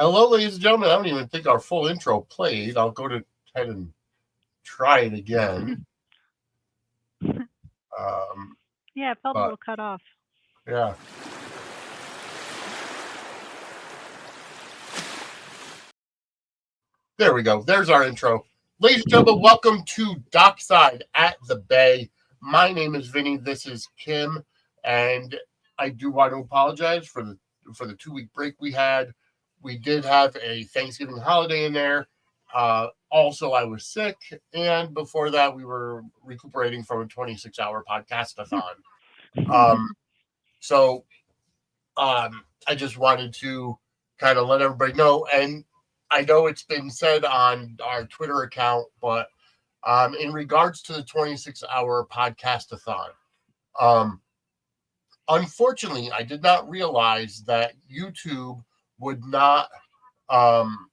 Hello, ladies and gentlemen. I don't even think our full intro played. I'll go ahead and try it again. Um, Yeah, it felt a but little cut off. yeah, there we go. There's our intro. Ladies and gentlemen, welcome to Dockside at the Bay. My name is Vinnie. This is Kim, and I do want to apologize for the 2 week break we had. We did have a Thanksgiving holiday in there. Also, I was sick, and before that, we were recuperating from a 26-hour podcast-a-thon. Um, so I just wanted to kind of let everybody know. And I know it's been said on our Twitter account, but in regards to the 26-hour podcast-a-thon, um, unfortunately, I did not realize that would not um,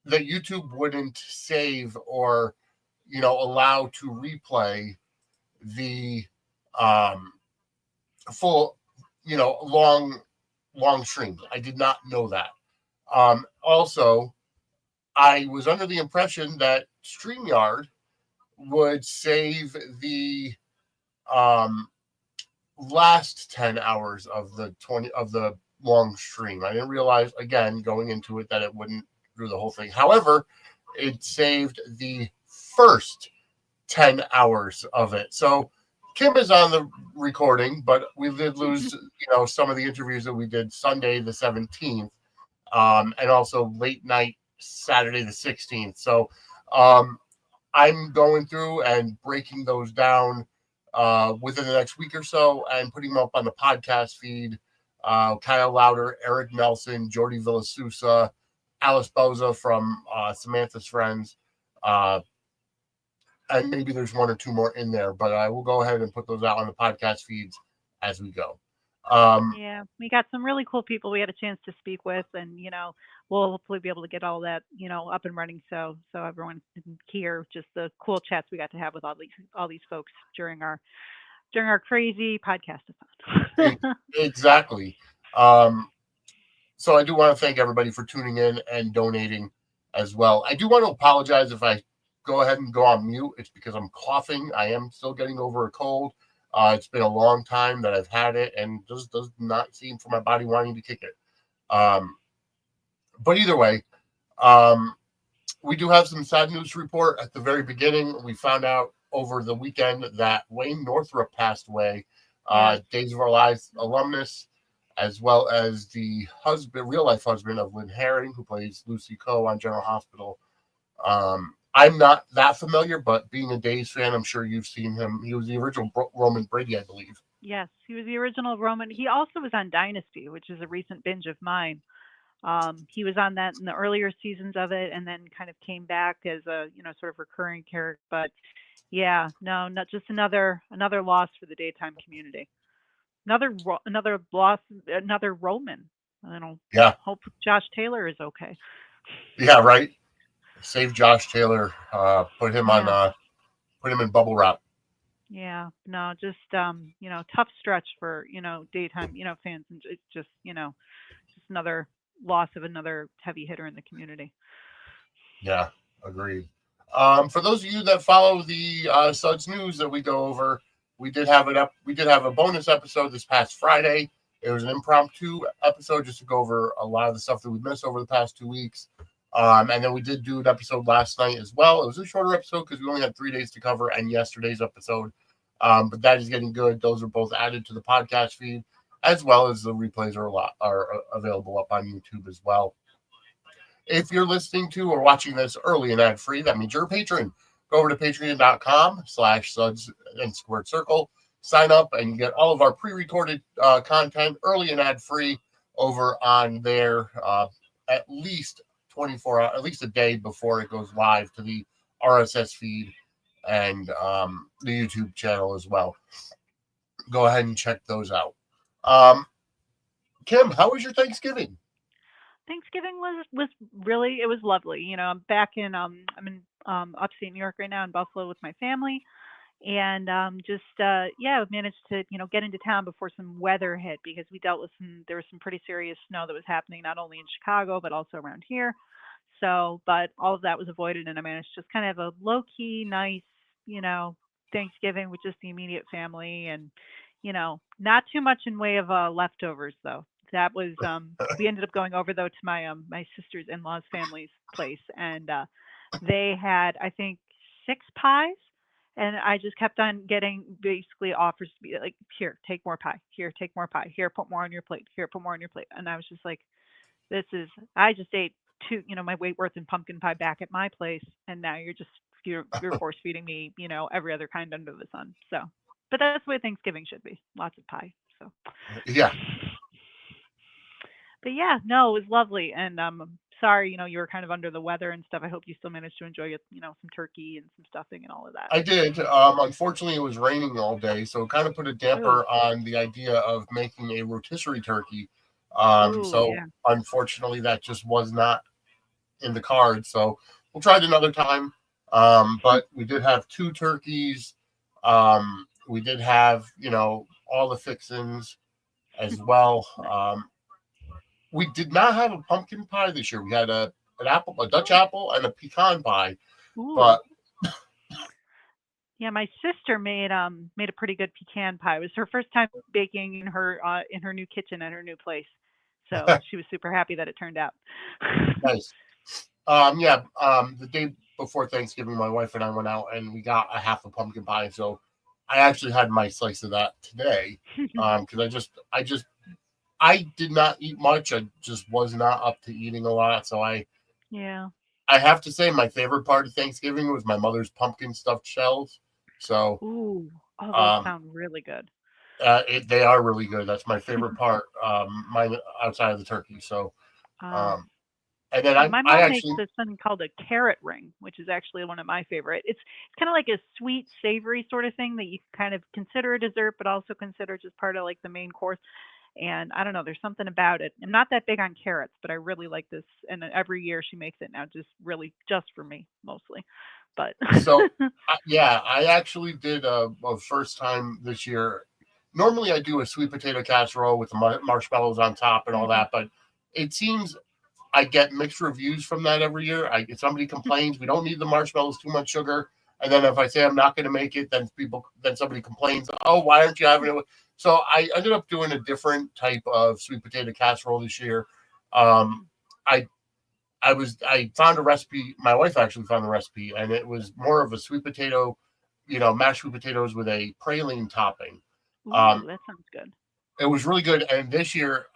YouTube wouldn't save or allow to replay the um, full long streams. I did not know that. Also, I was under the impression that StreamYard would save the um, last 10 hours of the 20 of the long stream. I didn't realize again going into it that it wouldn't do the whole thing. However, it saved the first 10 hours of it. So Kim is on the recording, but we did lose, some of the interviews that we did Sunday the 17th, and also late night Saturday the 16th. So um, I'm going through and breaking those down within the next week or so and putting them up on the podcast feed. Kyle Louder, Eric Nelson, Jordy Villasusa, Alice Boza from Samantha's Friends, uh, and maybe there's one or two more in there, but I will go ahead and put those out on the podcast feeds as we go. Um, Yeah, we got some really cool people we had a chance to speak with, and we'll hopefully be able to get all that up and running, so everyone can hear just the cool chats we got to have with all these folks during our crazy podcast. exactly. Um, so I do want to thank everybody for tuning in and donating as well. I do want to apologize if I go ahead and go on mute. It's because I'm coughing. I am still getting over a cold. It's been a long time that I've had it, and just does not seem for my body wanting to kick it. Um, but either way, um, we do have some sad news to report at the very beginning. We found out over the weekend that Wayne Northrup passed away, Yes. Days of Our Lives alumnus, as well as the real life husband of Lynn Herring, who plays Lucy Coe on General Hospital. I'm not that familiar, but being a Days fan, I'm sure you've seen him. He was the original Roman Brady, I believe. Yes, he was the original Roman. He also was on Dynasty, which is a recent binge of mine. He was on that in the earlier seasons of it, and then kind of came back as a sort of recurring character. But yeah, no, not just another loss for the daytime community. Another loss, another Roman. I don't Yeah, hope Josh Taylor is okay. yeah, right. Save Josh Taylor. Yeah, Put him in bubble wrap. yeah, no, just tough stretch for daytime fans, and it's just another loss of another heavy hitter in the community. Yeah, agreed. For those of you that follow the Suds news that we go over, we did have it up. We did have a bonus episode this past Friday. It was an impromptu episode just to go over a lot of the stuff that we missed over the past 2 weeks. And then we did do an episode last night as well. It was a shorter episode because we only had 3 days to cover, and yesterday's episode. But that is getting good. Those are both added to the podcast feed, as well as the replays are available up on YouTube as well. If you're listening to or watching this early and ad free, that means you're a patron. Go over to patreon.com/suds and squared circle. Sign up and you get all of our pre recorded content early and ad free over on there at least 24 hours, at least a day before it goes live to the RSS feed and the YouTube channel as well. Go ahead and check those out. Um, Kim, how was your Thanksgiving? Thanksgiving was really, it was lovely. I'm back in I'm in upstate New York right now in Buffalo with my family, and just yeah, we managed to get into town before some weather hit because we dealt with there was some pretty serious snow that was happening not only in Chicago but also around here. So, but all of that was avoided, and I managed to just kind of have a low key, nice, you know, Thanksgiving with just the immediate family, and not too much in way of leftovers though. That was we ended up going over though to my sister's in-laws family's place, and they had, I think, 6 pies, and I just kept on getting basically offers to be like, "Here, take more pie. Here, take more pie. Here, put more on your plate. Here, put more on your plate." And I was just like, "This is I just ate my weight worth in pumpkin pie back at my place, and now you're force feeding me, every other kind under the sun." So, but that's the way Thanksgiving should be. Lots of pie. So, Yeah. but yeah, no, it was lovely, and I'm sorry, you were kind of under the weather and stuff. I hope you still managed to enjoy it, some turkey and some stuffing and all of that. I did. Unfortunately, it was raining all day, so it kind of put a Ooh, damper on the idea of making a rotisserie turkey. ooh, So yeah. unfortunately, that just was not in the cards. So we'll try it another time. But we did have two turkeys. We did have, all the fixins as well. Nice. We did not have a pumpkin pie this year. We had a Dutch Oh, apple, and a pecan pie. ooh. But Yeah, my sister made a pretty good pecan pie. It was her first time baking in her new kitchen at her new place. So she was super happy that it turned out. nice. Yeah. The day before Thanksgiving, my wife and I went out and we got a half a pumpkin pie. So I actually had my slice of that today. Because I did not eat much. I just was not up to eating a lot. So Yeah. I have to say my favorite part of Thanksgiving was my mother's pumpkin stuffed shells. So Ooh. Oh, those um, sound really good. they are really good. That's my favorite part. Mine outside of the turkey. So Ah. um, and then Yeah, I my I mom makes actually this thing called a carrot ring, which is actually one of my favorite. It's kind of like a sweet, savory sort of thing that you can kind of consider a dessert, but also consider just part of like the main course. And I don't know, there's something about it. I'm not that big on carrots, but I really like this. And then every year she makes it now, just really just for me mostly. But So, yeah, I actually did a first time this year. Normally, I do a sweet potato casserole with the marshmallows on top and all hmm that, but it seems I get mixed reviews from that every year. Somebody complains we don't need the marshmallows, too much sugar, and then if I say I'm not going to make it, then somebody complains, oh, why aren't you having it? So I ended up doing a different type of sweet potato casserole this year. Um, I I found a recipe. My wife actually found the recipe, and it was more of a sweet potato, mashed sweet potatoes with a praline topping. Ooh, Um, that sounds good. it was really good. And this year,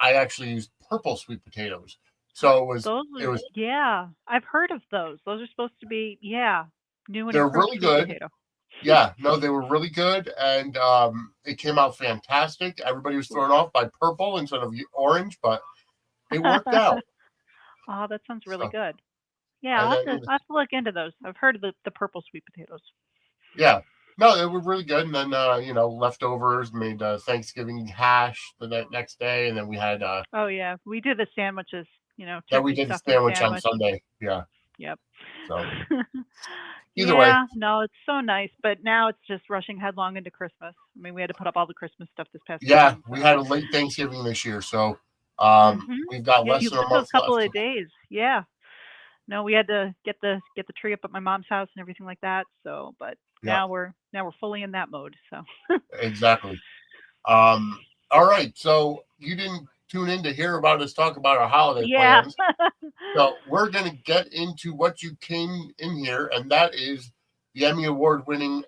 I actually used purple sweet potatoes, so Those it are, was yeah, I've heard of those. Those are supposed to be, yeah, new and they're improved really sweet good. potato. Yeah, no, they were really good, and it came out fantastic. Everybody was thrown off by purple instead of orange, but it worked out. Oh, that sounds really So, good. Yeah, and then I'll have to look into those. I've heard of the purple sweet potatoes. yeah. No, they were really good. And then, leftovers, made Thanksgiving hash the next day. And then Oh yeah, we do the sandwiches. we Turkey did the stuffing sandwich on sandwich. Sunday. Yeah. Yep. So either way, Yeah, no, it's so nice, but now it's just rushing headlong into Christmas. I mean, we had to put up all the Christmas stuff this past yeah, weekend, we so. had a late Thanksgiving this year. So Mhm. we've got Yeah, less you than a get those month couple left. of days. Yeah. No, we had to get the tree up at my mom's house and everything like that. So, but Yeah, now we're fully in that mode. So. exactly. Um, all right. So you didn't tune in to hear about us talk about our holiday Yeah. plans. So we're going to get into what you came in here, and that is the Emmy Award winning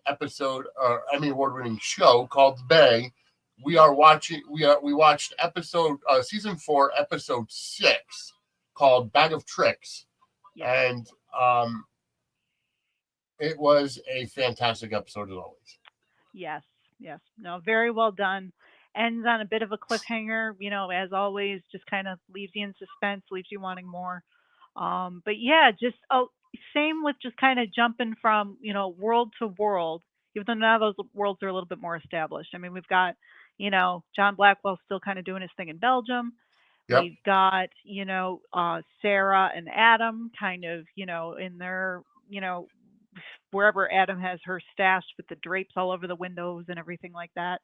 show called The Bay. We watched season 4, episode 6, called Bag of Tricks, Yes. and um, it was a fantastic episode as always. Yes, yes. No, very well done. Ends on a bit of a cliffhanger, as always, just kind of leaves you in suspense, leaves you wanting more. But yeah, just same with just kind of jumping from, world to world, even though now those worlds are a little bit more established. I mean, we've got, John Blackwell still kind of doing his thing in Belgium. Yep. We've got, Sarah and Adam kind of, in their, wherever Adam has her stashed with the drapes all over the windows and everything like that.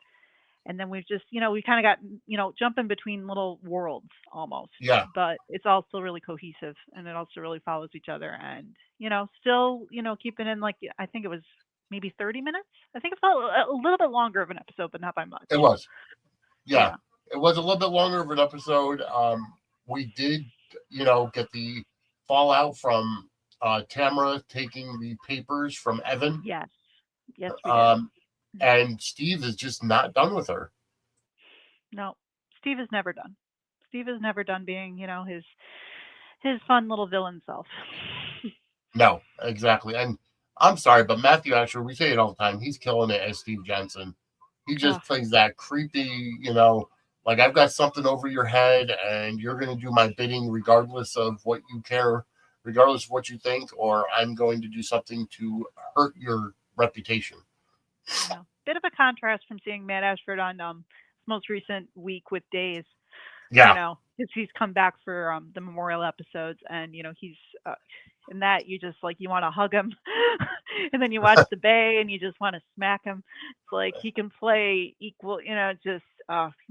And then we've just, we kind of got, jumping between little worlds almost, Yeah, but it's also really cohesive and it also really follows each other. And, still, keeping in like, I think it was maybe 30 minutes. I think it felt a little bit longer of an episode, but not by much. it was. Yeah, Yeah. it was a little bit longer of an episode. We did, get the fallout from Tamara taking the papers from Evan, Yes. Yes, we did. um, and Steve is just not done with her. No, Steve is never done. Steve is never done being, his fun little villain self. No, exactly. And I'm sorry, but Matthew Asher, we say it all the time. He's killing it as Steve Jensen. He Oh, just plays that creepy, like I've got something over your head and you're going to do my bidding regardless of what you care, regardless of what you think, or I'm going to do something to hurt your reputation. yeah. Bit of a contrast from seeing Matt Ashford on his most recent week with Days. Yeah, Because he's come back for the memorial episodes, and he's uh, in that you just like you want to hug him, and then you watch the Bay and you just want to smack him. It's like he can play equal, just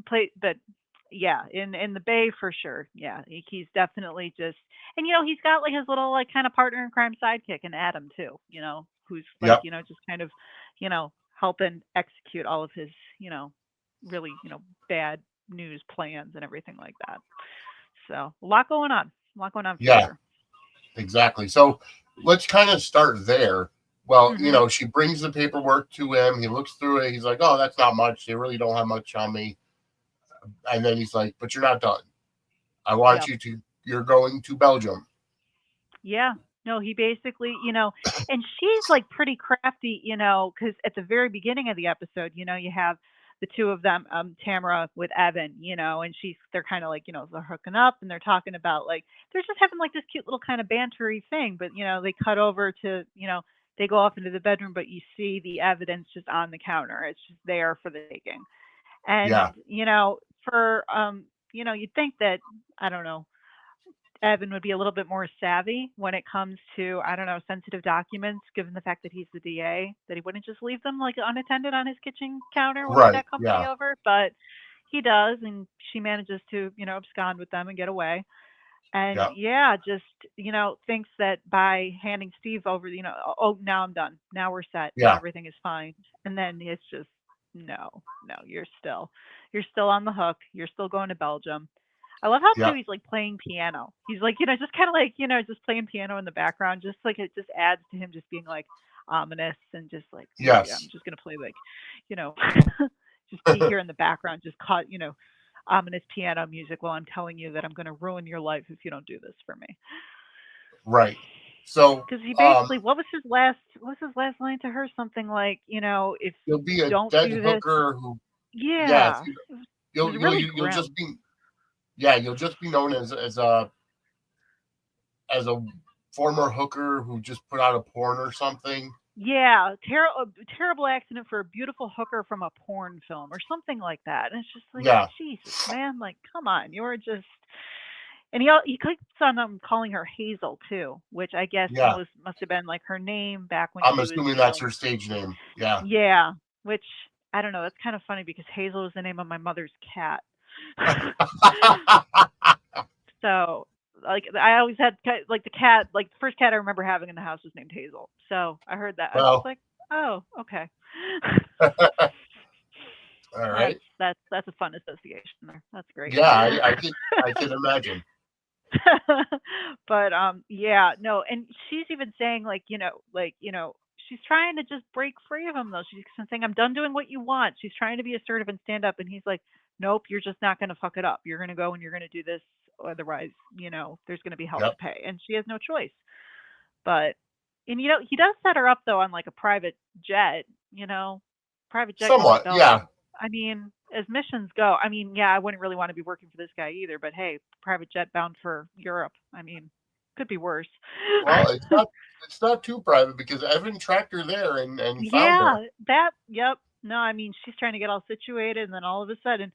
play, but yeah, in the Bay for sure. Yeah, he's definitely just, and he's got like his little like kind of partner in crime sidekick in Adam too. Who's like yep, just kind of helping execute all of his really bad news plans and everything like that. So a lot going on. A lot going on for yeah, sure. exactly. So let's kind of start there. Well, Mhm. she brings the paperwork to him. He looks through it. He's like, "Oh, that's not much. They really don't have much on me." And then he's like, "But you're not done. I want Yep. you to. You're going to Belgium." Yeah. No, he basically, and she's like pretty crafty, because at the very beginning of the episode, you have the two of them, Tamara with Evan, and they're kind of like, they're hooking up and they're talking about like, they're just having like this cute little kind of bantery thing, but, they cut over to, they go off into the bedroom, but you see the evidence just on the counter. It's just there for the taking. Yeah, And, for, you'd think that, I don't know, Evan would be a little bit more savvy when it comes to, I don't know, sensitive documents, given the fact that he's the DA, that he wouldn't just leave them like unattended on his kitchen counter when he's right. got company Yeah, over. But he does, and she manages to, abscond with them and get away. And yeah, yeah, just, thinks that by handing Steve over, oh, now I'm done. Now we're set. Now yeah, everything is fine. And then it's just, no, no, you're still on the hook. You're still going to Belgium. I love how yeah, too he's like playing piano. He's like, just kind of like, just playing piano in the background. Just like it just adds to him just being like ominous and just like, ooh, yeah, I'm yes, just gonna play like, you know, just be here in the background, just caught, ominous piano music while I'm telling you that I'm gonna ruin your life if you don't do this for me. right. So, Because he basically, what was his last line to her? Something like, if you'll be you a don't dead do this, hooker who, yeah, yeah, it was you'll you'll really you'll just grim. be, yeah, you'll just be known as a former hooker who just put out a porn or something. Yeah, terrible accident for a beautiful hooker from a porn film or something like that. And it's just like, Yeah, Jesus, man, like, come on, you're just. And he keeps on calling her Hazel too, which I guess yeah. must have been like her name back when I'm she was, assuming that's her stage name. Yeah. yeah. Which I don't know. That's kind of funny because Hazel is the name of my mother's cat. So like I always had like the cat, like the first cat I remember having in the house was named Hazel. So I heard that. I was just Well, like, oh, okay. all that's right. that's that's a fun association there. That's great. Yeah, I can imagine. But yeah, no, and she's even saying like, she's trying to just break free of him though. She's saying, I'm done doing what you want. She's trying to be assertive and stand up, and he's like, nope, you're just not going to fuck it up. You're going to go and you're going to do this, otherwise, there's going to be hell to Yep. pay, and she has no choice. But and he does set her up though on like a private jet, private jet going to Somewhat. Yeah. Belgium. I mean, as missions go, I mean, yeah, I wouldn't really want to be working for this guy either, but hey, private jet bound for Europe. I mean, could be worse. Well, it's not too private because Evan tracked her there and found her. Yeah, yep. No, I mean, she's trying to get all situated, and then all of a sudden,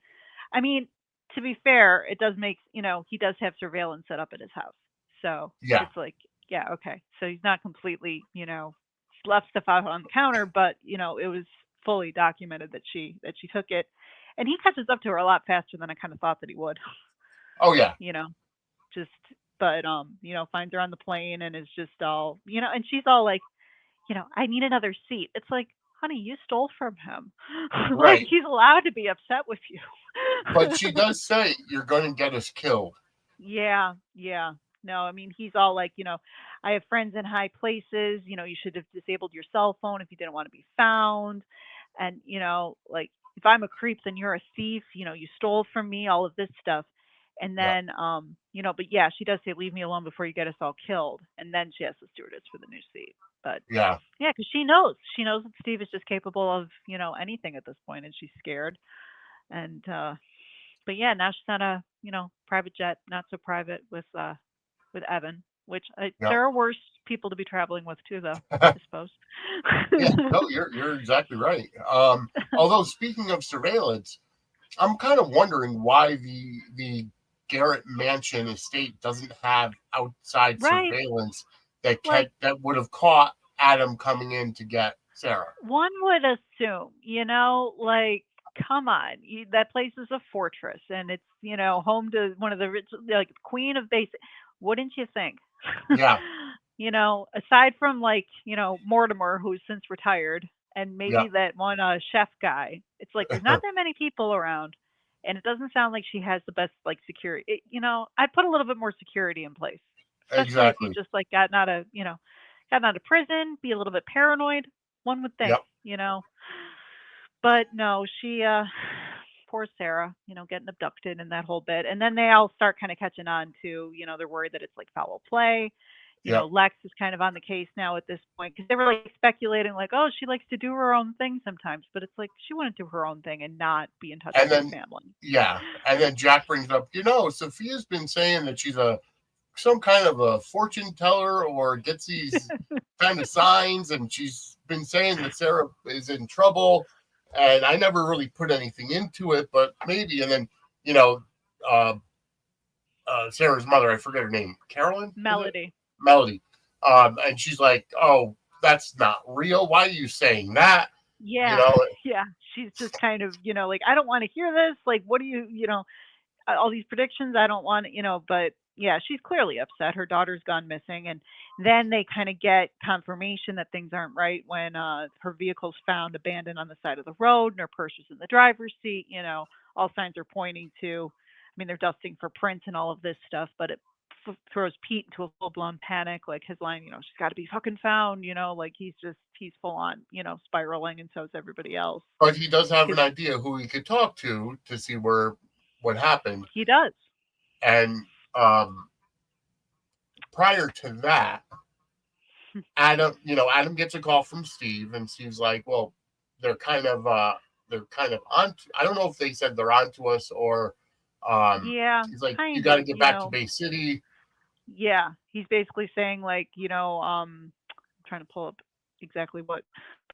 I mean, to be fair, it does make, he does have surveillance set up at his house. So Yeah. it's like, yeah, okay. So he's not completely, left stuff out on the counter, but it was fully documented that she took it, and he catches up to her a lot faster than I kind of thought that he would. Oh yeah, you know, just but finds her on the plane and is just all and she's all like, I need another seat. It's like, honey, you stole from him. Like right. he's allowed to be upset with you. But she does say you're going to get us killed. Yeah, yeah. No, I mean, he's all like, I have friends in high places. You should have disabled your cell phone if you didn't want to be found. And, like, if I'm a creep, then you're a thief. You stole from me, all of this stuff. And Yeah, then, but yeah, she does say, leave me alone before you get us all killed. And then she asks the stewardess for the new seat. But yeah. yeah, because she knows that Steve is just capable of, anything at this point, and she's scared. And, but yeah, now she's on a private jet, not so private with Evan, which Yeah. there are worse people to be traveling with too, though. I suppose. Yeah, no, you're exactly right. Although speaking of surveillance, I'm kind of wondering why the Garrett Mansion estate doesn't have outside Right. surveillance that Like that would have caught Adam coming in to get Sarah. one would assume, like come on, that place is a fortress and it's home to one of the rich, like queen of basic. Wouldn't you think? Yeah, Aside from like Mortimer, who's since retired, and yeah, maybe that one chef guy, it's like there's not that many people around, and it doesn't sound like she has the best like security. I'd put a little bit more security in place, especially if you exactly. just like gotten out of prison, be a little bit paranoid. One would think, Yep, but no, she poor Sara, getting abducted and that whole bit. And then they all start kind of catching on to, they're worried that it's like foul play. yep. Lex is kind of on the case now at this point because they were like speculating, like, oh, she likes to do her own thing sometimes, but it's like she wouldn't do her own thing and not be in touch And with her then family. yeah, and then Jack brings up, Sophia's been saying that she's a some kind of a fortune teller or gets these kind of signs, and she's been saying that Sarah is in trouble, and I never really put anything into it, but maybe. And then you know, uh, Sarah's mother, I forget her name, Carolyn, is it? Melody. Melody, and she's like, "Oh, that's not real. Why are you saying that?" You Yeah, know, yeah. She's just kind of, like, I don't want to hear this. Like, what do you, all these predictions? I don't want, but yeah, she's clearly upset. Her daughter's gone missing. And then they kind of get confirmation that things aren't right when her vehicle's found abandoned on the side of the road and her purse is in the driver's seat. All signs are pointing to, I mean, they're dusting for prints and all of this stuff, but it throws Pete into a full blown panic. Like his line, she's got to be fucking found, like he's full on, spiraling, and so is everybody else. but he does have an Because idea who he could talk to see what happened, he does. and prior to that, Adam gets a call from Steve, and Steve's like, "Well, they're kind of on. I don't know if they said they're on to us or Yeah, he's like, you kind got to of, get back to Bay City. Yeah, he's basically saying like, I'm trying to pull up exactly what,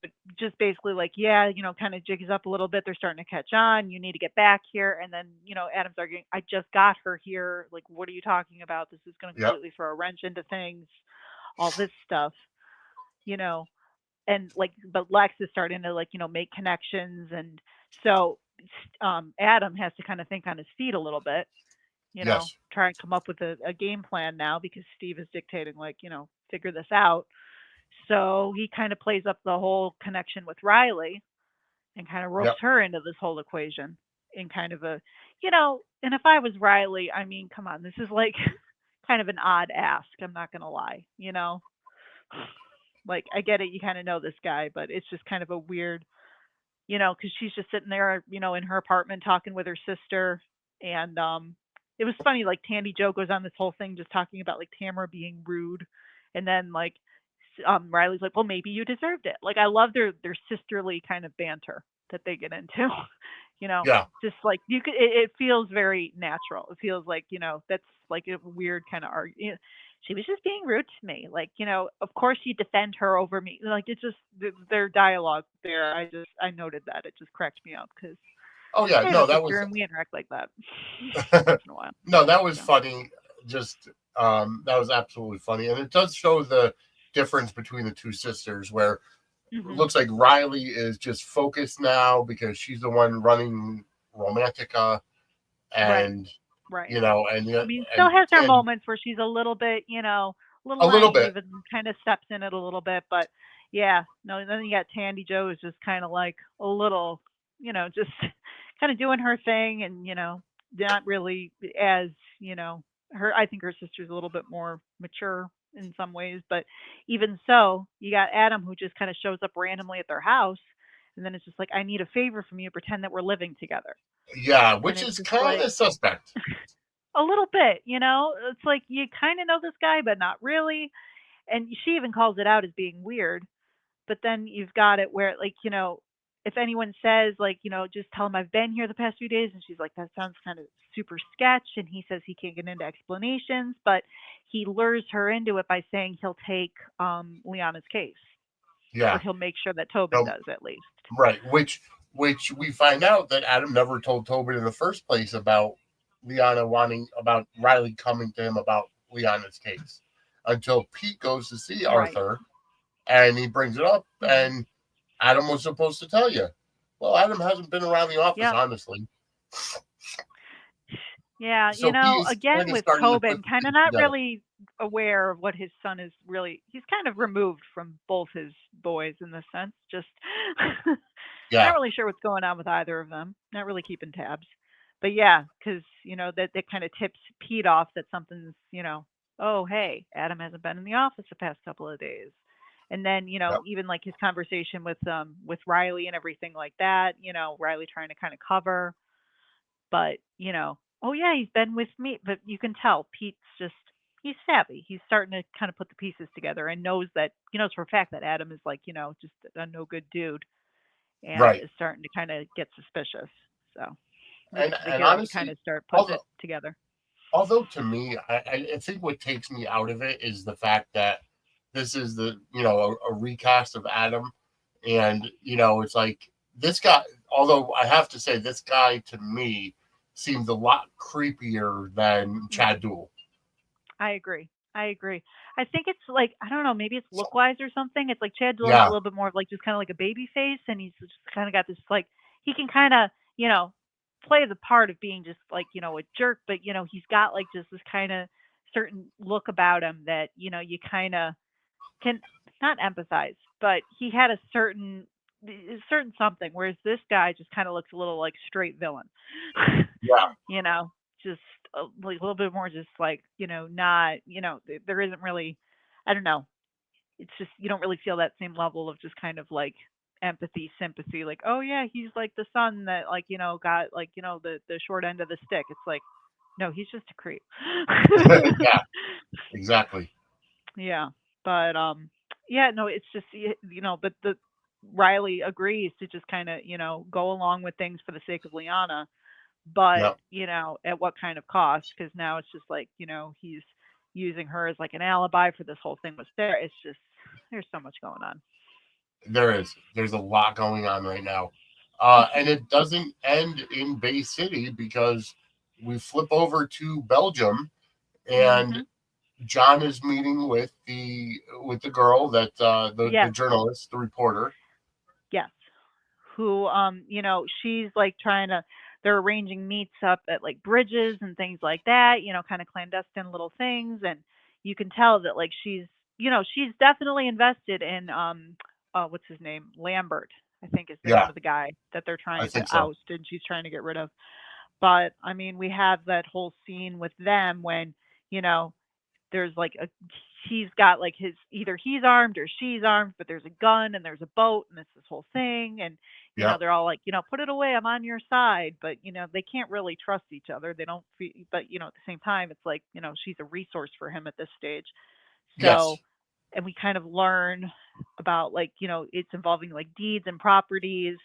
but just basically like, yeah, kind of jiggies up a little bit. They're starting to catch on. You need to get back here. And then, Adam's arguing, I just got her here. Like, what are you talking about? This is going to Yep, completely throw a wrench into things, all this stuff, you know, and like, but Lex is starting to like, make connections. And so, Adam has to kind of think on his feet a little bit, yes, try and come up with a game plan now because Steve is dictating, like, figure this out. So he kind of plays up the whole connection with Riley and kind of ropes yep, her into this whole equation in kind of a, and if I was Riley, I mean, come on, this is like kind of an odd ask. I'm not going to lie, like I get it. You kind of know this guy, but it's just kind of a weird, because she's just sitting there, in her apartment talking with her sister. And it was funny, like Tandy Joe goes on this whole thing just talking about like Tamara being rude. And then like Riley's like, well, maybe you deserved it. Like I love their sisterly kind of banter that they get into. you know, yeah. just like you could, it feels very natural. It feels like, that's like a weird kind of argument. She was just being rude to me. Like, of course you defend her over me. Like it's just their dialogue there. I noted that. It just cracked me up because Oh yeah, I have no, a that sister was and we interact like that once in a while. no, that was So funny. Just that was absolutely funny, and it does show the difference between the two sisters, where it Mhm. looks like Riley is just focused now because she's the one running Romantica, Right. and Right. you know, and I mean, still and has her and moments where she's a little bit, a little a little bit, naive and kind of steps in it a little bit. But yeah, no, then you got Tandy Joe is just kind of like a little, just kind of doing her thing and, not really as, I think her sister's a little bit more mature in some ways. But even so, you got Adam who just kind of shows up randomly at their house. And then it's just like, I need a favor from you. Pretend that we're living together. yeah, And which it's is just kind like, of suspect. a little bit, It's like you kind of know this guy, but not really. And she even calls it out as being weird. But then you've got it where, like, if anyone says, like, just tell him I've been here the past few days, and she's like, that sounds kind of super sketch. And he says he can't get into explanations, but he lures her into it by saying he'll take Liana's case, or Yeah, he'll make sure that Tobin no, does at least. right. Which we find out that Adam never told Tobin in the first place about Liana wanting about Riley coming to him about Liana's case until Pete goes to see Right. Arthur and he brings it up, Hmm. and Adam was supposed to tell you. Well, Adam hasn't been around the office, Yeah. honestly, Yeah, so he's again kind of with starting to put Tobin, kind of things not together. really aware of what his son is really. He's kind of removed from both his boys in this sense. Just not Yeah, really sure what's going on with either of them. Not really keeping tabs. But yeah, because that kind of tips Pete off that something's oh hey, Adam hasn't been in the office the past couple of days. And then yep, even like his conversation with Riley and everything like that. Riley trying to kind of cover, but, oh yeah, he's been with me. But you can tell Pete's just, he's savvy. He's starting to kind of put the pieces together and knows that, for a fact that Adam is like, just a no good dude and right. is starting to kind of get suspicious. So we And hear him kind honestly, of start putting although it together. although to me, I think what takes me out of it is the fact that this is a recast of Adam, and it's like this guy. Although I have to say, this guy to me seems a lot creepier than Mm. Chad Duell. I agree. I agree. I think it's like, I don't know, maybe it's look wise or something. It's like Chad Duell has a Yeah, little bit more of like just kind of like a baby face, and he's just kind of got this like he can kind of play the part of being just like a jerk, but he's got like just this kind of certain look about him that you kind of can not empathize, but he had a certain something, whereas this guy just kind of looks a little like straight villain. yeah, you know, just like a little bit more, just like not there isn't really, I don't know. It's just you don't really feel that same level of just kind of like empathy, sympathy, like oh yeah, he's like the son that like got like the short end of the stick. It's like no, he's just a creep. yeah, exactly. Yeah, but yeah, no, it's just but the Riley agrees to just kind of go along with things for the sake of Liana, but Yep, at what kind of cost? Because now it's just like he's using her as like an alibi for this whole thing with Sarah. It's just there's so much going on. there is. There's a lot going on right now, and it doesn't end in Bay City because we flip over to Belgium, and Hmm. John is meeting with the girl that the Yes, journalist, the reporter. yes. Who she's like trying to, they're arranging meets up at like bridges and things like that, kind of clandestine little things. And you can tell that like she's definitely invested in what's his name, Lambert, I think is the name Yeah, of the guy that they're I trying to think so. oust and she's trying to get rid of. But I mean, we have that whole scene with them when you know there's like he's got like his, either he's armed or she's armed, but there's a gun and there's a boat and it's this whole thing. And Yep. they're all like, put it away, I'm on your side. But they can't really trust each other. They don't but at the same time it's like she's a resource for him at this stage. So, Yes. and we kind of learn about like it's involving like deeds and properties,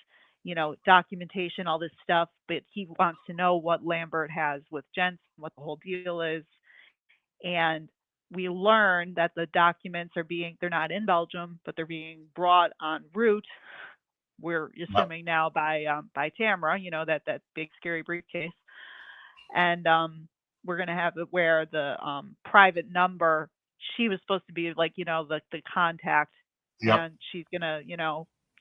documentation, all this stuff. But he wants to know what Lambert has with Jensen, what the whole deal is. And we learn that the documents they're not in Belgium, but they're being brought en route. We're Yep. assuming now by Tamara, that big scary briefcase. And we're gonna have it where the private number she was supposed to be like, the contact, Yep. and she's gonna,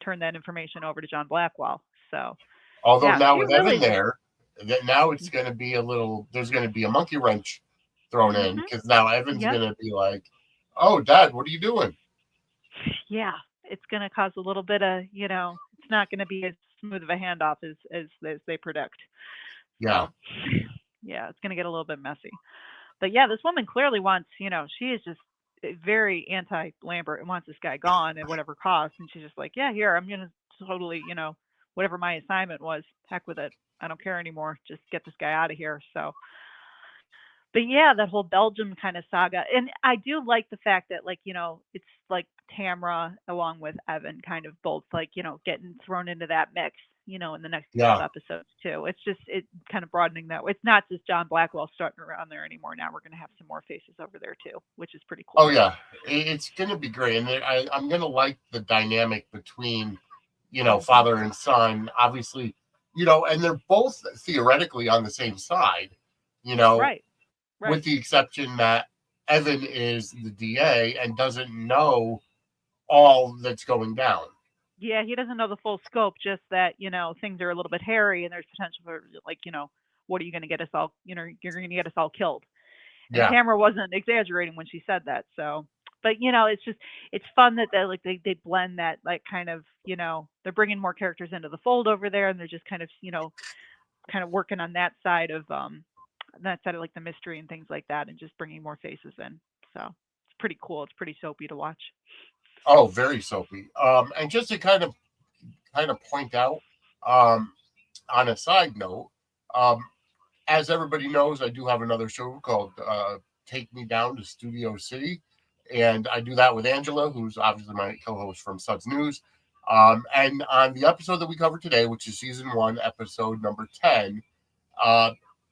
turn that information over to John Blackwell. So Although yeah, now she with Evan really just. there, that now it's going to be a little. There's going to be a monkey wrench thrown in Mhm. because now Evan's Yep. going to be like, "Oh, Dad, what are you doing?" Yeah, it's gonna cause a little bit of, it's not gonna be as smooth of a handoff as they predict. Yeah. So yeah, it's gonna get a little bit messy. But yeah, this woman clearly wants, she is just very anti Lambert and wants this guy gone at whatever cost. And she's just like, yeah, here, I'm going to totally, whatever my assignment was, heck with it. I don't care anymore. Just get this guy out of here. So, but yeah, that whole Belgium kind of saga. And I do like the fact that, like, it's like Tamara along with Evan kind of both, like, getting thrown into that mix, in the next couple Yeah. episodes too. It's just, it kind of broadening that. It's not just John Blackwell starting around there anymore. Now we're going to have some more faces over there too, which is pretty Oh cool. yeah. It's going to be great, and I'm going to like the dynamic between Hmm. father and son. Obviously, and they're both theoretically on the same side. You know, Right. with Right. the exception that Evan is the DA and doesn't know all that's going down. Yeah, he doesn't know the full scope, just that, things are a little bit hairy and there's potential for, like, what are you going to get us all, you're going to get us all killed. And Yeah. Tamara wasn't exaggerating when she said that. So, but it's just, it's fun that they blend that, like, kind of, they're bringing more characters into the fold over there, and they're just kind of, kind of working on that side of, like, the mystery and things like that, and just bringing more faces in. So it's pretty cool. It's pretty soapy to watch. Oh, very soapy. And just to kind of point out, um, on a side note, um, as everybody knows, I do have another show called Take Me Down to Studio City, and I do that with Angela, who's obviously my co-host from Suds News. And on the episode that we covered today, which is season 1, episode number 10, uh,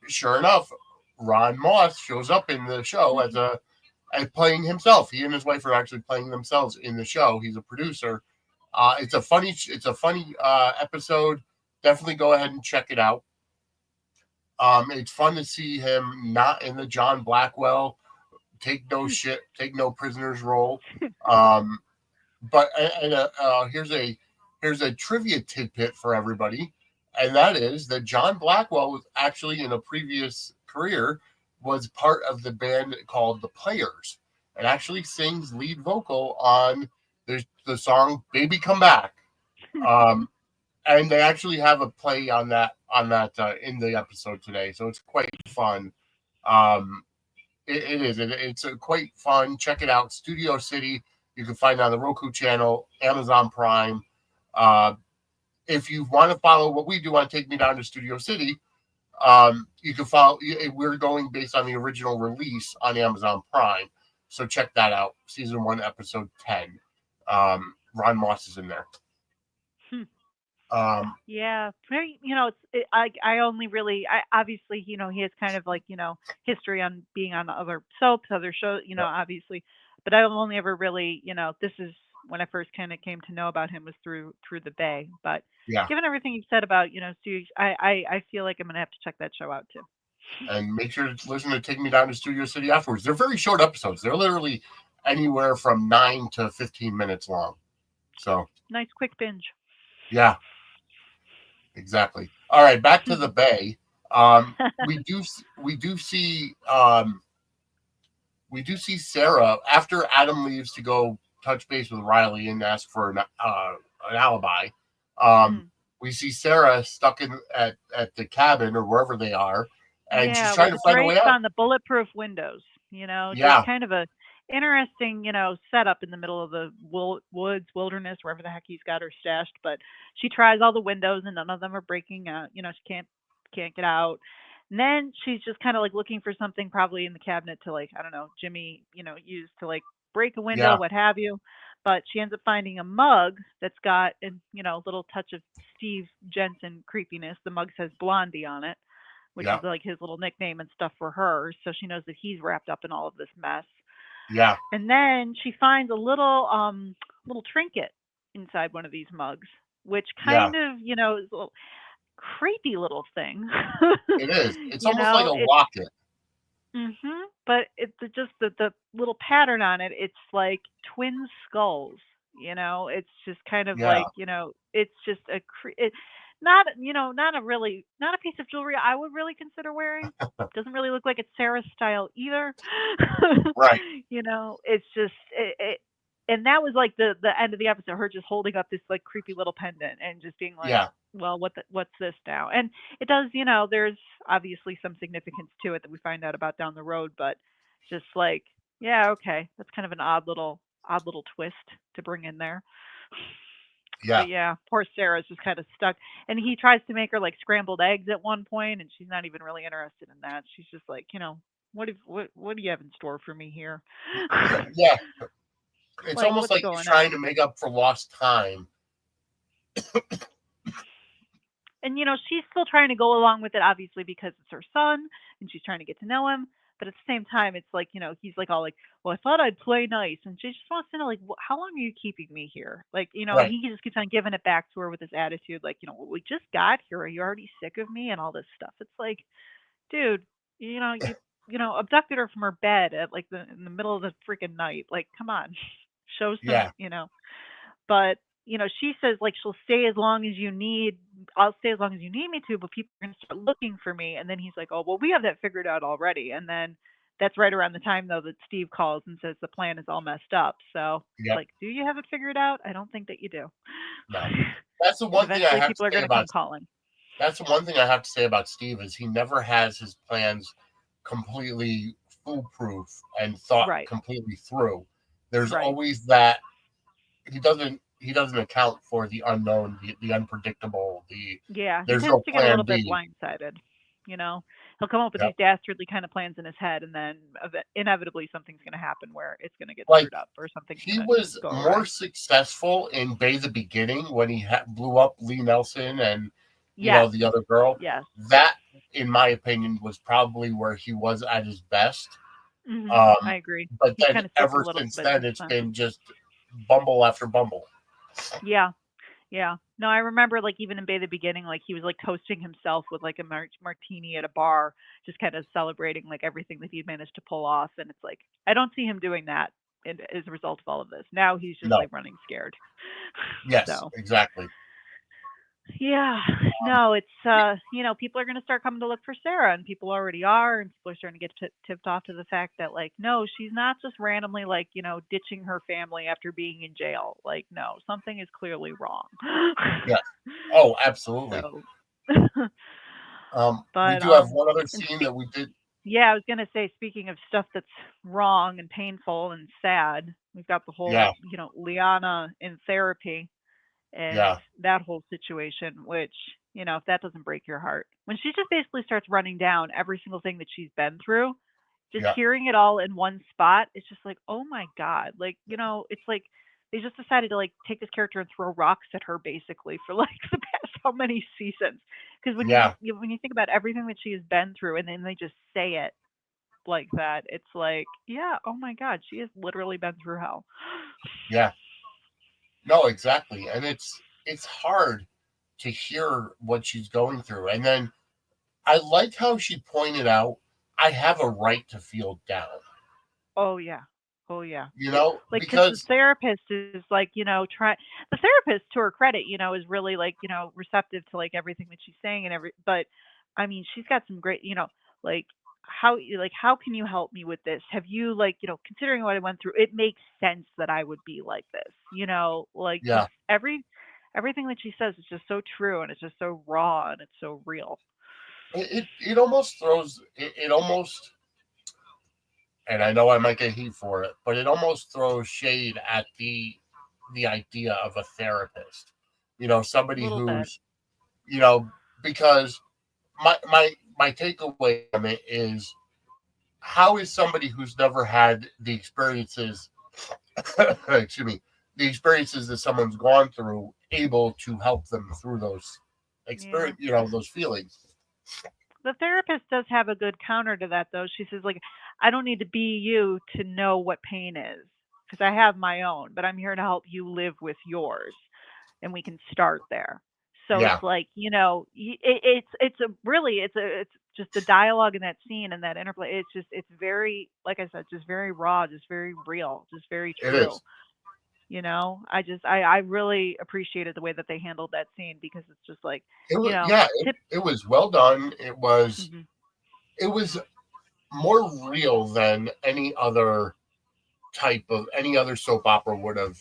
sure enough, Ron Moss shows up in the show as playing himself. He and his wife are actually playing themselves in the show. He's a producer. It's a funny episode. Definitely go ahead and check it out. It's fun to see him not in the John Blackwell take no shit, take no prisoners role. Um, but and here's a trivia tidbit for everybody, and that is that John Blackwell was actually in a previous career was part of the band called the Players, and actually sings lead vocal on the song "Baby Come Back." Um, and they actually have a play on that in the episode today, so it's quite fun. Um, it is. It's quite fun. Check it out. Studio City. You can find it on the Roku channel, Amazon Prime. Uh, if you want to follow what we do on Take Me Down to Studio City, you can follow. We're going based on the original release on Amazon Prime, so check that out. Season 1, episode 10. Ron Moss is in there. Um, Yeah, very. I only really. I obviously, he has kind of like, history on being on the other soaps, other shows. yeah, Obviously, but I've only ever really, this is when I first kind of came to know about him was through the Bay. But yeah. given everything you've said about, Stu, I feel like I'm gonna have to check that show out too. And make sure to listen to Take Me Down to Studio City afterwards. They're very short episodes. They're literally anywhere from 9 to 15 minutes long. So Nice quick binge. yeah, exactly. All right, back to the Bay. We do see Sara after Adam leaves to go touch base with Riley and ask for an alibi. Um, Mm. we see Sara stuck at the cabin or wherever they are, and she's Yeah, trying with to the find a way drapes out. on the bulletproof windows, just Yeah, kind of a interesting, setup in the middle of the woods, wilderness, wherever the heck he's got her stashed. But she tries all the windows and none of them are breaking out. She can't get out. And then she's just kind of like looking for something probably in the cabinet to, like, I don't know, Jimmy, use to like break a window, yeah, what have you. But she ends up finding a mug that's got a little touch of Steve Jensen creepiness. The mug says Blondie on it, which yeah, is like his little nickname and stuff for her. So she knows that he's wrapped up in all of this mess. yeah, And then she finds a little trinket inside one of these mugs, which yeah. kind of, is a little creepy little thing. It is. It's almost like a It's locket. But it's just the little pattern on it. It's like twin skulls. It's just kind of Yeah. like it's just not not a really not a piece of jewelry I would really consider wearing. Doesn't really look like it's Sarah's style either. Right. It's just and that was like the end of the episode. Her just holding up this like creepy little pendant and just being like, Yeah. well, what's this now? And it does, there's obviously some significance to it that we find out about down the road, but just like, yeah, okay, that's kind of an odd little twist to bring in there. Yeah. But yeah, poor Sarah's just kind of stuck. And he tries to make her like scrambled eggs at one point, and she's not even really interested in that. She's just like, what do you have in store for me here? Yeah. It's Like, almost what's like he's going trying to on? make up for lost time. And she's still trying to go along with it, obviously, because it's her son, and she's trying to get to know him. But at the same time, it's like he's like all like, "Well, I thought I'd play nice," and she just wants to know like, "How long are you keeping me here?" Like, and Right. he just keeps on giving it back to her with his attitude, like, "Well, we just got here. Are you already sick of me?" and all this stuff. It's like, dude, you abducted her from her bed at like in the middle of the freaking night. Like, come on, show some, Yeah. but she says like she'll stay as long as you need. I'll stay as long as you need me to, but people are gonna start looking for me. And then he's like, "Oh well, we have that figured out already." And then that's right around the time though that Steve calls and says the plan is all messed up. So it's Yep. like, do you have it figured out? I don't think that you do. No. That's the And one thing I eventually have to people are say gonna come about calling. That's the one thing I have to say about Steve is he never has his plans completely foolproof and thought Right. completely through. There's Right. always that he doesn't account for the unknown, the unpredictable, the Yeah, he there's tends no to get a plan little bit B. blindsided. You know, he'll come up with Yep. these dastardly kind of plans in his head, and then inevitably something's going to happen where it's going to get Like screwed up or something's he going to was go more awry. successful in Bay the Beginning when he blew up Lee Nelson and Yes, the other girl. yes. That, in my opinion, was probably where he was at his best. I Um, agree. but He's then kind of slipped a ever little since bit then, since it's then. been just bumble after bumble. Yeah, yeah. No, I remember like even in Bay the Beginning, like he was like toasting himself with like a martini at a bar, just kind of celebrating like everything that he'd managed to pull off. And it's like I don't see him doing that as a result of all of this. Now he's just No. like running scared. Yes, So exactly. yeah, no, it's people are going to start coming to look for Sarah, and people already are, and people are starting to get tipped off to the fact that like, no, she's not just randomly like ditching her family after being in jail. Like, no, something is clearly wrong. Yes. Oh, absolutely. So, We but do have one other and scene that we did. yeah, I was gonna say, speaking of stuff that's wrong and painful and sad, we've got the whole Yeah, Liana in therapy and yeah, that whole situation, which, if that doesn't break your heart, when she just basically starts running down every single thing that she's been through, just yeah, hearing it all in one spot, it's just like, oh my God. Like, it's like they just decided to like take this character and throw rocks at her basically for like the past how many seasons. Because yeah, when you think about everything that she has been through and then they just say it like that, it's like, yeah, oh my God, she has literally been through hell. yeah. No, exactly. And it's hard to hear what she's going through. And then I like how she pointed out, I have a right to feel down. Oh yeah. Oh yeah. Like, because the Because therapist is like, try the therapist, to her credit, is really like, receptive to like everything that she's saying and but I mean, she's got some great, like how can you help me with this? Have you like, considering what I went through, it makes sense that I would be like this, like just yeah, everything that she says is just so true and it's just so raw and it's so real. it almost throws it almost, and I know I might get heat for it, but it almost throws shade at the idea of a therapist. A Somebody little bit. who's, you know, because my takeaway from it is, how is somebody who's never had the experiences excuse me, the experiences that someone's gone through able to help them through those Yeah. experience, those feelings. The therapist does have a good counter to that, though. She says, like, I don't need to be you to know what pain is because I have my own, but I'm here to help you live with yours and we can start there. So it's Yeah, like, it's a really it's just the dialogue in that scene and that interplay. It's just it's very, like I said, just very raw, just very real, just very it true. is. I really appreciated the way that they handled that scene because it's just like, It you was, know, yeah, tip. it was well done. Hmm. It was more real than any other soap opera would have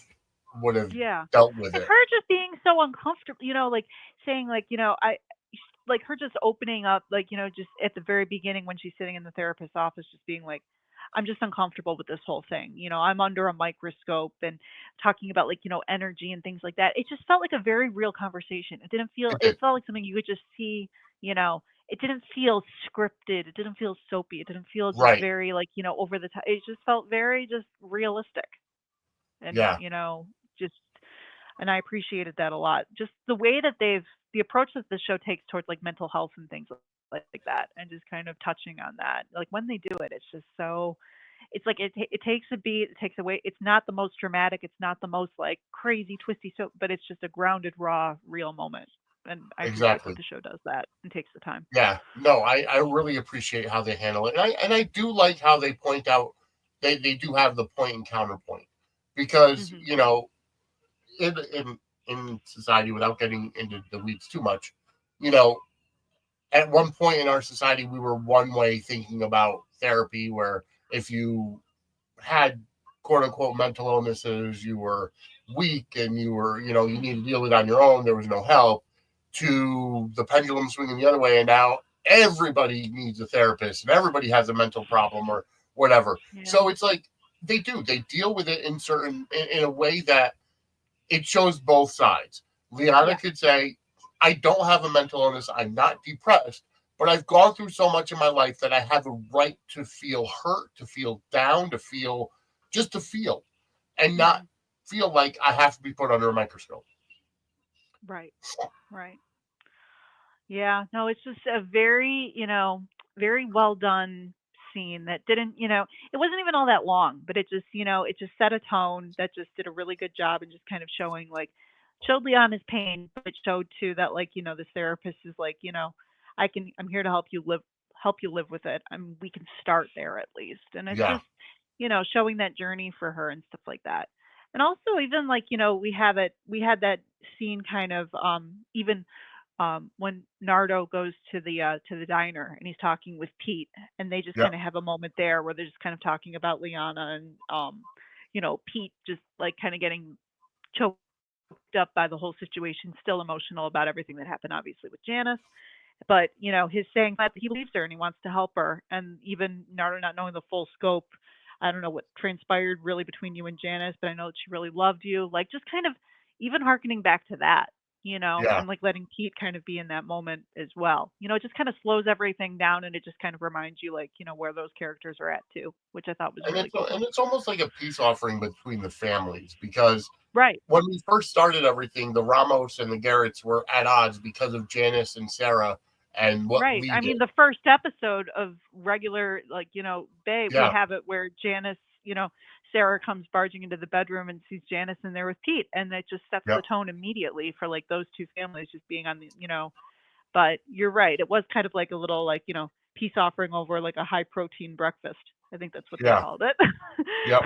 Yeah. dealt with And it. her just being so uncomfortable, like saying like, like her just opening up, like, just at the very beginning when she's sitting in the therapist's office, just being like, I'm just uncomfortable with this whole thing. I'm under a microscope and talking about like, energy and things like that. It just felt like a very real conversation. It It did. felt like something you could just see, you know, it didn't feel scripted. It didn't feel soapy. It didn't feel just Right. very like, over the top. It just felt very just realistic. And, Yeah. just and I appreciated that a lot. Just the way that the approach that the show takes towards like mental health and things like that, and just kind of touching on that. Like when they do it, it's just so. It's like it takes a beat, it takes away. It's not the most dramatic, it's not the most like crazy twisty, so but it's just a grounded, raw, real moment. And I appreciate that Exactly. the show does that and takes the time. Yeah. No, I really appreciate how they handle it. And I do like how they point out they do have the point and counterpoint. Because, Hmm. in society, without getting into the weeds too much, you know, at one point in our society we were one way thinking about therapy, where if you had quote unquote mental illnesses, you were weak and you needed to deal with it on your own. There was no help. To the pendulum swinging the other way, and now everybody needs a therapist and everybody has a mental problem or whatever. Yeah. So it's like they deal with it in a way that it shows both sides. Liana Yeah. could say, I don't have a mental illness, I'm not depressed, but I've gone through so much in my life that I have a right to feel hurt, to feel down, just to feel, and not Hmm. feel like I have to be put under a microscope. Right. Right. Yeah, no, it's just a very, very well done scene that didn't, it wasn't even all that long, but it just set a tone that just did a really good job and just kind of showing like showed Leon pain, but it showed too that like, this therapist is like, I'm here to help you live with it. We can start there at least. And it's Yeah, just, showing that journey for her and stuff like that. And also even like, we had that scene kind of even when Nardo goes to the diner and he's talking with Pete, and they just yeah, kind of have a moment there where they're just kind of talking about Liana and Pete just like kind of getting choked up by the whole situation, still emotional about everything that happened, obviously with Janice. But his saying that he believes her and he wants to help her, and even Nardo not knowing the full scope. I don't know what transpired really between you and Janice, but I know that she really loved you. Like just kind of even harkening back to that, yeah. and like letting Pete kind of be in that moment as well. It just kind of slows everything down and it just kind of reminds you like, where those characters are at too, which I thought was And really it's cool. and it's almost like a peace offering between the families, because Right. when we first started everything, the Ramos and the Garretts were at odds because of Janice and Sarah and what Right. Lee I mean, did. the first episode of regular, like, Bay, we Yeah, have it where Janice, Sarah comes barging into the bedroom and sees Janice in there with Pete. And it just sets the yep, tone immediately for, like, those two families just being on but you're right. It was kind of like a little, like, peace offering over, like, a high protein breakfast. I think that's what they yeah, called it. yep.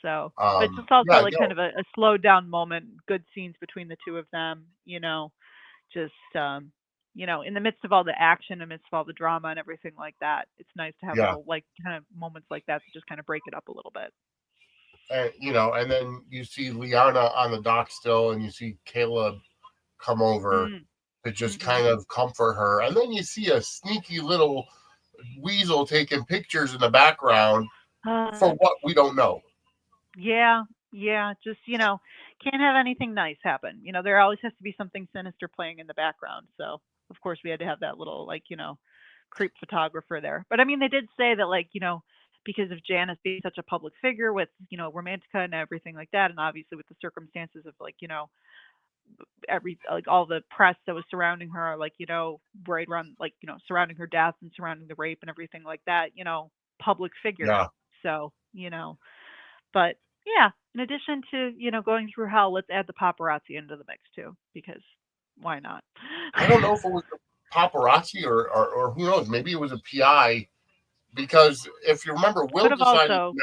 So, but it's just also, Yeah, like, kind no, of a slowed down moment, good scenes between the two of them, just in the midst of all the action, in the midst of all the drama and everything like that, it's nice to have yeah. little like kind of moments like that to just kind of break it up a little bit. And then you see Liana on the dock still, and you see Caleb come over Mm. to just Hmm. kind of comfort her, and then you see a sneaky little weasel taking pictures in the background for uh, what we don't know. yeah, yeah, just can't have anything nice happen. There always has to be something sinister playing in the background. So of course we had to have that little like creep photographer there. But I mean they did say that like because of Janice being such a public figure with Romantica and everything like that, and obviously with the circumstances of like every like all the press that was surrounding her, like right around like surrounding her death and surrounding the rape and everything like that, public figure. Yeah, So but yeah, in addition to going through hell, let's add the paparazzi into the mix too, because why not? I don't know if it was a paparazzi or who knows. Maybe it was a PI because if you remember, Could have also.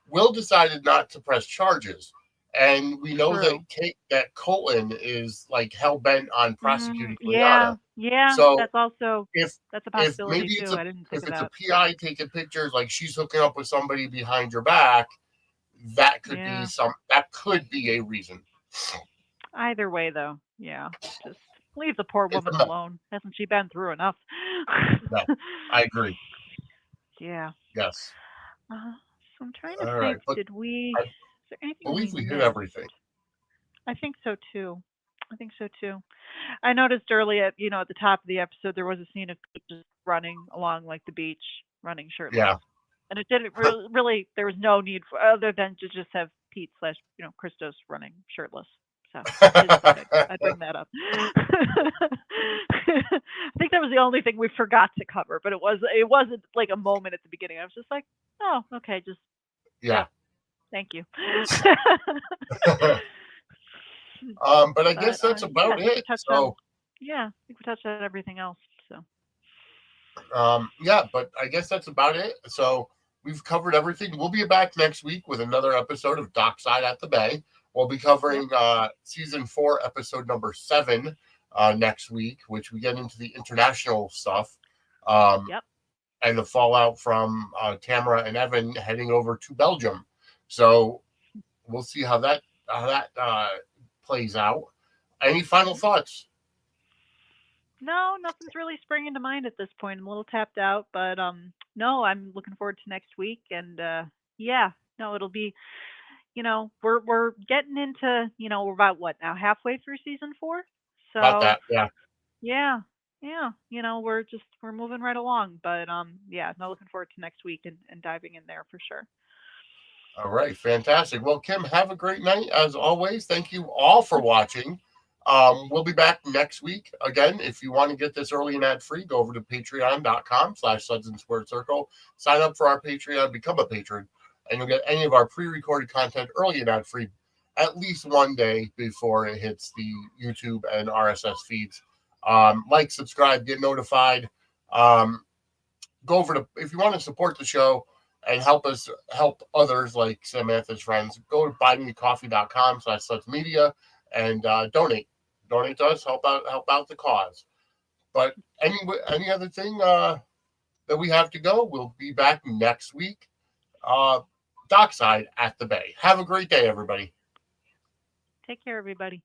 Will decided not to press charges, and we know that True. that Colton is like hell bent on prosecuting Yeah, Liana. yeah, So that's also if that's a if possibility maybe too. I didn't think if of it's a that. PI taking pictures, like she's hooking up with somebody behind your back, Yeah. that could be a reason. Either way, though, yeah, just leave the poor It's woman a mess. alone. Hasn't she been through enough? Yeah, I agree. Yeah. Yes. So I'm trying to All right, think. but Did we? I Is there anything we believe we hit missed? everything. I think so too. I think so too. I noticed early at the top of the episode there was a scene of Pete just running along like the beach, running shirtless, Yeah. and it didn't really. There was no need for other than to just have Pete slash Christos running shirtless. So I just thought I'd bring that up. I think that was the only thing we forgot to cover, but it wasn't like a moment at the beginning. I was just like, oh, okay, just Yeah. yep, thank you. But I But guess that's yeah, I about think we it. touched on So yeah, I think we touched on everything else. So yeah, but I guess that's about it. So we've covered everything. We'll be back next week with another episode of Dockside at the Bay. We'll be yep, covering season 4, episode number 7 next week, which we get into the international stuff um, yep. and the fallout from Tamara and Evan heading over to Belgium. So we'll see how that plays out. Any final Hmm. thoughts No, nothing's really springing to mind at this point. I'm a little tapped out, but no, I'm looking forward to next week, and yeah, no, it'll be we're getting into we're about what now halfway through season 4, about so that? Yeah. yeah, yeah, we're moving right along, but yeah, no, looking forward to next week and diving in there for sure. All right, fantastic. Well, Kim, have a great night as always. Thank you all for watching. We'll be back next week. Again, if you want to get this early and ad free, go over to patreon.com/Suds and Squared Circle. Sign up for our Patreon, become a patron, and you'll get any of our pre recorded content early and ad free at least one day before it hits the YouTube and RSS feeds. Like, subscribe, get notified. Um, Go over to, if you want to support the show and help others like Samantha's friends, go to buymeacoffee.com/Suds Media and donate to us, help out the cause. But any other thing that we have to go, we'll be back next week. uh Dockside at the Bay. Have a great day, everybody. Take care, everybody.